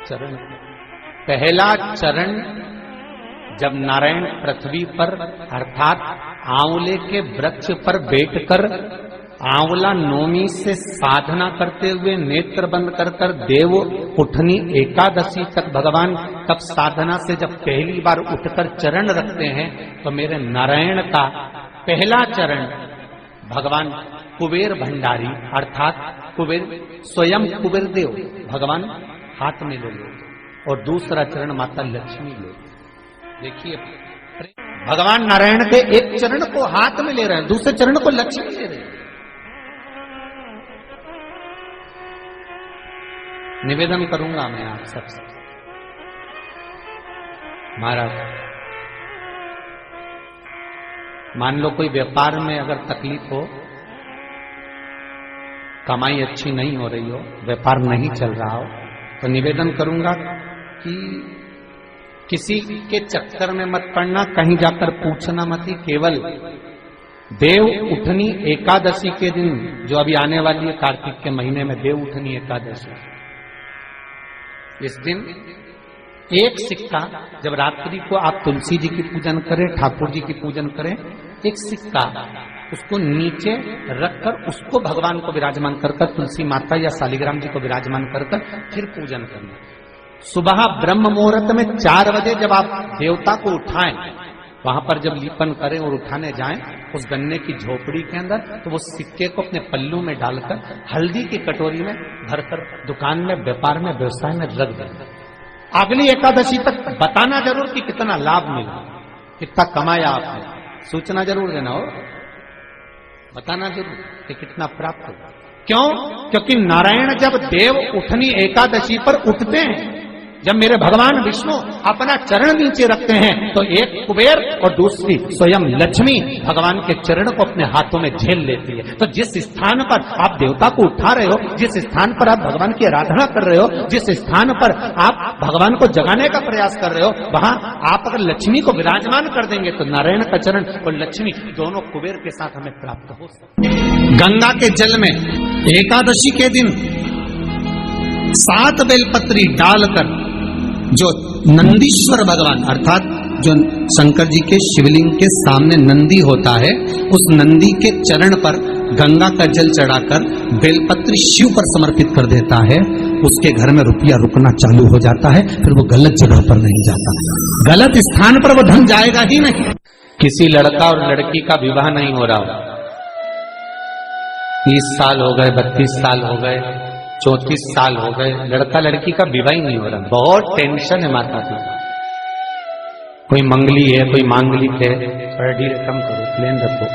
चरण। पहला चरण जब नारायण पृथ्वी पर अर्थात आंवले के वृक्ष पर बैठकर आंवला नौमी से साधना करते हुए नेत्र बंद कर देव उठनी एकादशी तक भगवान तब साधना से जब पहली बार उठकर चरण रखते हैं तो मेरे नारायण का पहला चरण भगवान कुबेर भंडारी अर्थात कुबेर स्वयं कुबेर देव भगवान हाथ में ले लेते और दूसरा चरण माता लक्ष्मी ले। देखिए भगवान नारायण के एक चरण को हाथ में ले रहे हैं, दूसरे चरण को लक्ष्मी ले रहे हैं। निवेदन करूंगा मैं आप सबसे, महाराज मान लो कोई व्यापार में अगर तकलीफ हो, कमाई अच्छी नहीं हो रही हो, व्यापार नहीं चल रहा हो, तो निवेदन करूंगा कि किसी के चक्कर में मत पड़ना, कहीं जाकर पूछना मत ही। केवल देव उठनी एकादशी के दिन जो अभी आने वाली है कार्तिक के महीने में देव उठनी एकादशी, इस दिन एक सिक्का जब रात्रि को आप तुलसी जी की पूजन करें, ठाकुर जी की पूजन करें, एक सिक्का उसको नीचे रखकर उसको भगवान को विराजमान कर तुलसी माता या शालिग्राम जी को विराजमान कर फिर पूजन करना। सुबह ब्रह्म मुहूर्त में 4 बजे जब आप देवता को उठाएं, वहां पर जब लीपन करें और उठाने जाएं उस गन्ने की झोपड़ी के अंदर, तो वो सिक्के को अपने पल्लू में डालकर हल्दी की कटोरी में भरकर दुकान में व्यापार में व्यवसाय में रख दें। अगली एकादशी तक बताना जरूर कि कितना लाभ मिला, कितना कमाया आपने, सूचना जरूर देना हो, बताना जरूर कि कितना प्राप्त हो। क्यों? क्योंकि नारायण जब देव उठनी एकादशी पर उठते हैं, जब मेरे भगवान विष्णु अपना चरण नीचे रखते हैं, तो एक कुबेर और दूसरी स्वयं लक्ष्मी भगवान के चरण को अपने हाथों में झेल लेती है। तो जिस स्थान पर आप देवता को उठा रहे हो, जिस स्थान पर आप भगवान की आराधना कर रहे हो, जिस स्थान पर आप भगवान को जगाने का प्रयास कर रहे हो, वहां आप अगर लक्ष्मी को विराजमान कर देंगे तो नारायण का चरण और लक्ष्मी दोनों कुबेर के साथ हमें प्राप्त हो सकते। गंगा के जल में एकादशी के दिन 7 बेलपत्री डालकर जो नंदीश्वर भगवान अर्थात जो शंकर जी के शिवलिंग के सामने नंदी होता है, उस नंदी के चरण पर गंगा का जल चढ़ाकर बेलपत्री शिव पर समर्पित कर देता है, उसके घर में रुपया रुकना चालू हो जाता है। फिर वो गलत जगह पर नहीं जाता, गलत स्थान पर वो धन जाएगा ही नहीं। किसी लड़का और लड़की का विवाह नहीं हो रहा, 30 साल हो गए, 32 साल हो गए, 34 साल हो गए, लड़का लड़की का विवाह ही नहीं हो रहा, बहुत टेंशन है माता पिता। कोई मंगली है, कोई मांगलिक है, धीरे कम करो, प्लेन रखो।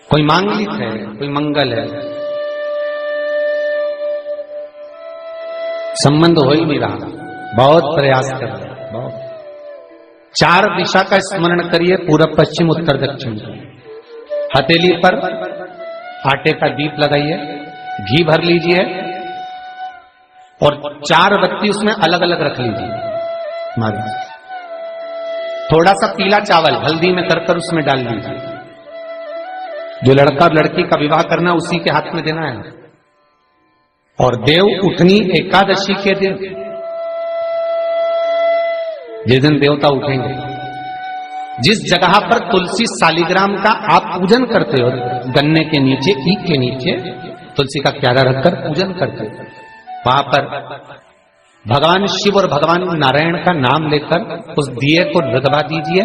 कोई मांगलिक है, कोई मंगल है, संबंध हो ही नहीं रहा, बहुत प्रयास कर रहे हैं, बहुत। 4 दिशा का स्मरण करिए, पूर्व पश्चिम उत्तर दक्षिण। हथेली पर आटे का दीप लगाइए, घी भर लीजिए और 4 बत्ती उसमें अलग अलग रख लीजिए। थोड़ा सा पीला चावल हल्दी में कर उसमें डाल लीजिए। जो लड़का और लड़की का विवाह करना उसी के हाथ में देना है। और देव उठनी एकादशी के दिन, जिस दिन देवता उठेंगे, जिस जगह पर तुलसी शालिग्राम का आप पूजन करते हो, गन्ने के नीचे, ईख के नीचे तुलसी का क्यारा रखकर पूजन करते हो, वहां पर भगवान शिव और भगवान नारायण का नाम लेकर उस दिए को लगवा दीजिए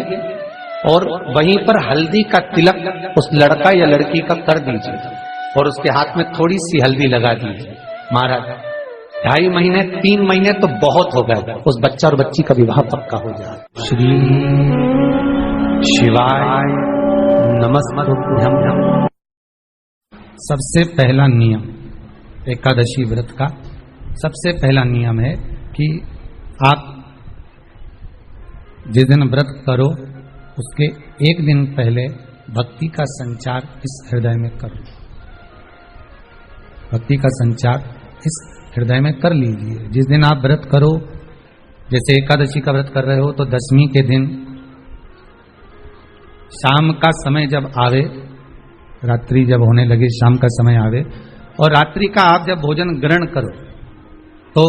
और वहीं पर हल्दी का तिलक उस लड़का या लड़की का कर दीजिए और उसके हाथ में थोड़ी सी हल्दी लगा दीजिए। महाराज 2.5 महीने 3 महीने तो बहुत हो गए, उस बच्चा और बच्ची का विवाह पक्का हो जाए। श्री शिवाय नमस्तुभ्यं। सबसे पहला नियम एकादशी व्रत का, सबसे पहला नियम है कि आप जिस दिन व्रत करो उसके 1 दिन पहले भक्ति का संचार इस हृदय में करो। भक्ति का संचार इस हृदय में कर लीजिए। जिस दिन आप व्रत करो, जैसे एकादशी का व्रत कर रहे हो, तो 10वीं के दिन शाम का समय जब आवे, रात्रि जब होने लगे, शाम का समय आवे और रात्रि का आप जब भोजन ग्रहण करो, तो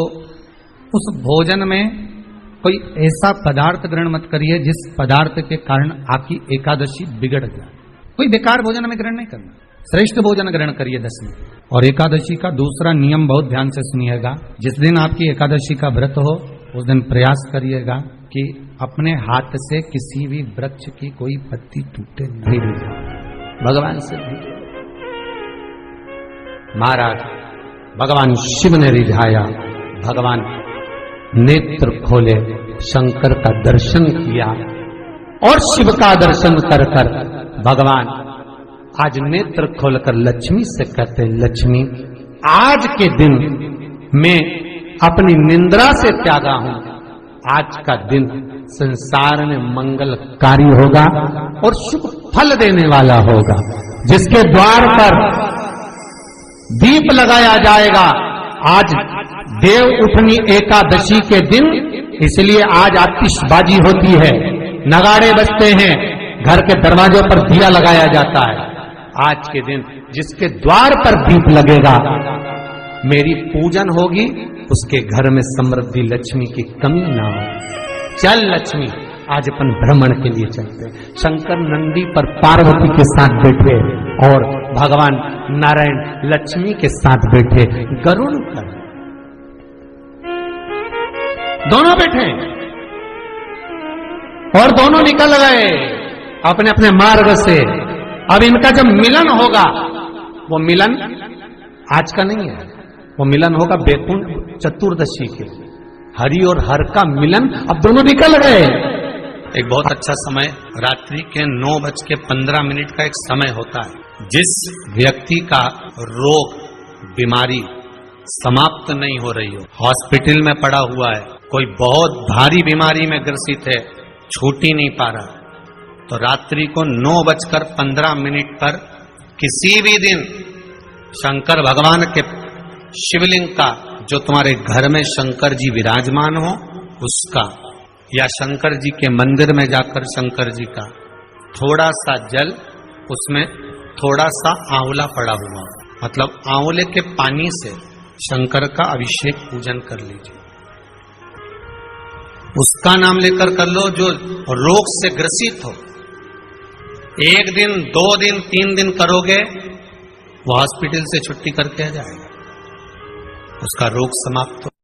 उस भोजन में कोई ऐसा पदार्थ ग्रहण मत करिए जिस पदार्थ के कारण आपकी एकादशी बिगड़ जाए। कोई बेकार भोजन में ग्रहण नहीं करना, श्रेष्ठ भोजन ग्रहण करिए 10 में। और एकादशी का दूसरा नियम बहुत ध्यान से सुनिएगा, जिस दिन आपकी एकादशी का व्रत हो उस दिन प्रयास करिएगा कि अपने हाथ से किसी भी वृक्ष की कोई पत्ती टूटे नहीं। भगवान से महाराज भगवान शिव ने रिझाया, भगवान नेत्र खोले, शंकर का दर्शन किया और शिव का दर्शन कर कर भगवान आज नेत्र खोलकर लक्ष्मी से कहते हैं, लक्ष्मी आज के दिन मैं अपनी निंद्रा से त्यागा हूं, आज का दिन संसार में मंगलकारी होगा और शुभ फल देने वाला होगा, जिसके द्वार पर दीप लगाया जाएगा। आज देव उठनी एकादशी के दिन, इसलिए आज आतिशबाजी होती है, नगाड़े बजते हैं, घर के दरवाजों पर दिया लगाया जाता है। आज के दिन जिसके द्वार पर दीप लगेगा, मेरी पूजन होगी, उसके घर में समृद्धि लक्ष्मी की कमी ना हो। चल लक्ष्मी, आज अपन भ्रमण के लिए चलते। शंकर नंदी पर पार्वती के साथ बैठे और भगवान नारायण लक्ष्मी के साथ बैठे गरुड़ पर, दोनों बैठे और दोनों निकल गए अपने अपने मार्ग से। अब इनका जब मिलन होगा, वो मिलन आज का नहीं है, वो मिलन होगा बैकुंठ चतुर्दशी के, हरि और हर का मिलन। अब दोनों निकल गए। एक बहुत अच्छा समय रात्रि के 9:15 का एक समय होता है, जिस व्यक्ति का रोग बीमारी समाप्त नहीं हो रही हो, हॉस्पिटल में पड़ा हुआ है, कोई बहुत भारी बीमारी में ग्रसित है, छूट ही नहीं पा रहा, तो रात्रि को 9:15 पर किसी भी दिन शंकर भगवान के शिवलिंग का, जो तुम्हारे घर में शंकर जी विराजमान हो उसका, या शंकर जी के मंदिर में जाकर शंकर जी का थोड़ा सा जल, उसमें थोड़ा सा आंवला पड़ा हुआ, मतलब आंवले के पानी से शंकर का अभिषेक पूजन कर लीजिए। उसका नाम लेकर कर लो जो रोग से ग्रसित हो। 1 दिन 2 दिन 3 दिन करोगे, वो हॉस्पिटल से छुट्टी करके आ जाएगा, उसका रोग समाप्त हो।